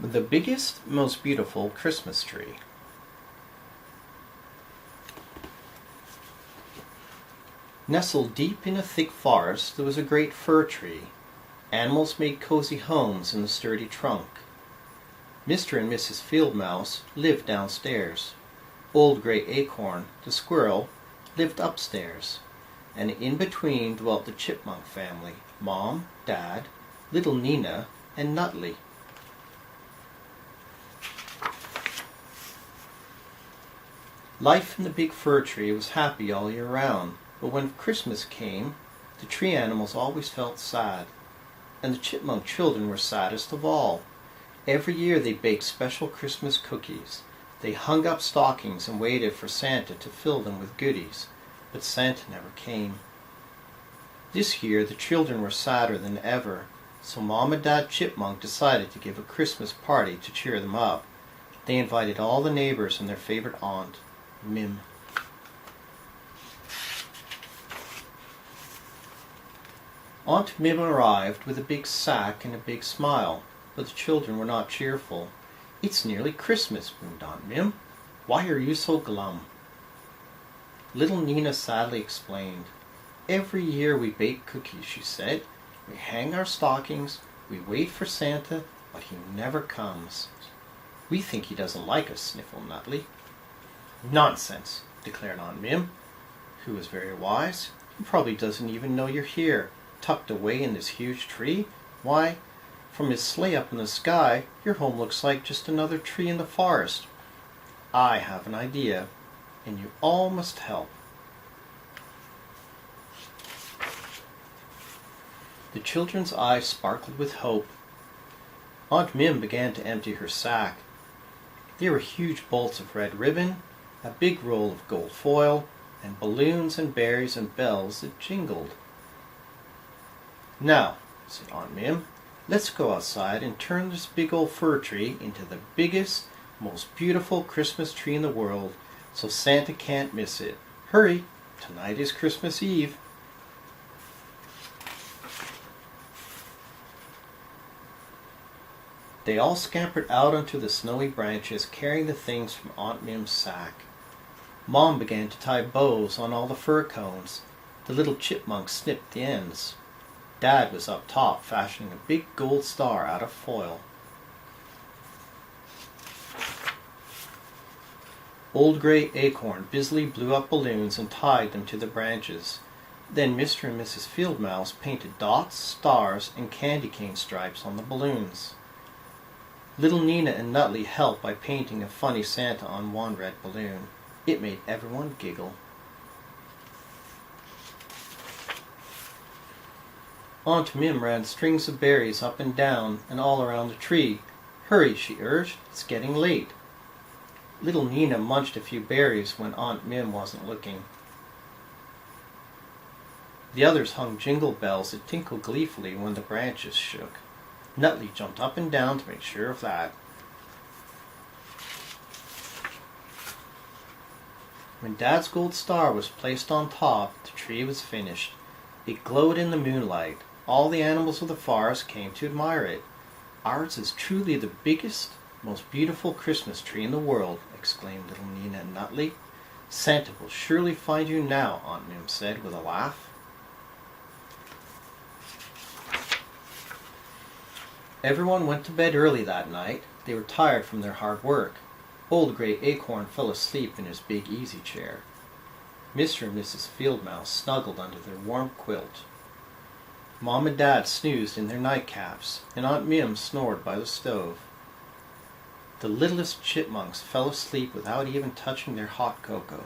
The biggest, most beautiful Christmas tree. Nestled deep in a thick forest there was a great fir tree. Animals made cozy homes in the sturdy trunk. Mr. and Mrs. Field Mouse lived downstairs. Old Gray Acorn, the squirrel, lived upstairs. And in between dwelt the Chipmunk family, Mom, Dad, little Nina, and Nutley. Life in the big fir tree was happy all year round, but when Christmas came, the tree animals always felt sad, and the Chipmunk children were saddest of all. Every year they baked special Christmas cookies. They hung up stockings and waited for Santa to fill them with goodies, but Santa never came. This year the children were sadder than ever, so Mom and Dad Chipmunk decided to give a Christmas party to cheer them up. They invited all the neighbors and their favorite aunt, Mim. Aunt Mim arrived with a big sack and a big smile, but the children were not cheerful. "It's nearly Christmas," boomed Aunt Mim. "Why are you so glum?" Little Nina sadly explained. "Every year we bake cookies," she said. "We hang our stockings, we wait for Santa, but he never comes. We think he doesn't like us," sniffled Nutley. "Nonsense," declared Aunt Mim, who was very wise. "He probably doesn't even know you're here, tucked away in this huge tree. Why, from his sleigh up in the sky, your home looks like just another tree in the forest. I have an idea, and you all must help." The children's eyes sparkled with hope. Aunt Mim began to empty her sack. There were huge bolts of red ribbon, a big roll of gold foil, and balloons and berries and bells that jingled. "Now," said Aunt Mim, "let's go outside and turn this big old fir tree into the biggest, most beautiful Christmas tree in the world, so Santa can't miss it. Hurry, tonight is Christmas Eve." They all scampered out onto the snowy branches, carrying the things from Aunt Mim's sack. Mom began to tie bows on all the fir cones. The little chipmunks snipped the ends. Dad was up top, fashioning a big gold star out of foil. Old Gray Acorn busily blew up balloons and tied them to the branches. Then Mr. and Mrs. Field Mouse painted dots, stars, and candy cane stripes on the balloons. Little Nina and Nutley helped by painting a funny Santa on one red balloon. It made everyone giggle. Aunt Mim ran strings of berries up and down and all around the tree. "Hurry," she urged, "it's getting late." Little Nina munched a few berries when Aunt Mim wasn't looking. The others hung jingle bells that tinkled gleefully when the branches shook. Nutley jumped up and down to make sure of that. When Dad's gold star was placed on top, the tree was finished. It glowed in the moonlight. All the animals of the forest came to admire it. "Ours is truly the biggest, most beautiful Christmas tree in the world," exclaimed little Nina and Nutley. "Santa will surely find you now," Aunt Mim said with a laugh. Everyone went to bed early that night. They were tired from their hard work. Old Gray Acorn fell asleep in his big easy chair. Mr. and Mrs. Field Mouse snuggled under their warm quilt. Mom and Dad snoozed in their nightcaps, and Aunt Mim snored by the stove. The littlest chipmunks fell asleep without even touching their hot cocoa.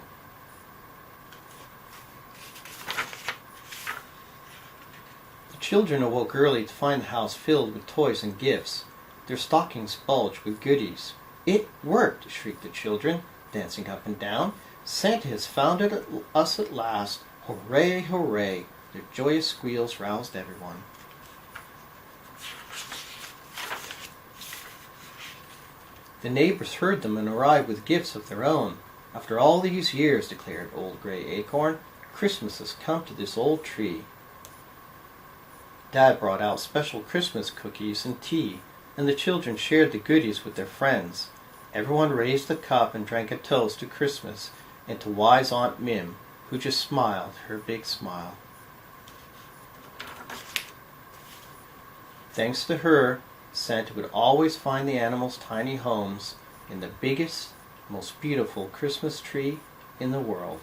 The children awoke early to find the house filled with toys and gifts. Their stockings bulged with goodies. "It worked!" shrieked the children, dancing up and down. "Santa has found us at last! Hooray, hooray!" Their joyous squeals roused everyone. The neighbors heard them and arrived with gifts of their own. "After all these years," declared Old Gray Acorn, "Christmas has come to this old tree." Dad brought out special Christmas cookies and tea. and the children shared the goodies with their friends. Everyone raised a cup and drank a toast to Christmas and to wise Aunt Mim, who just smiled her big smile. Thanks to her, Santa would always find the animals' tiny homes in the biggest, most beautiful Christmas tree in the world.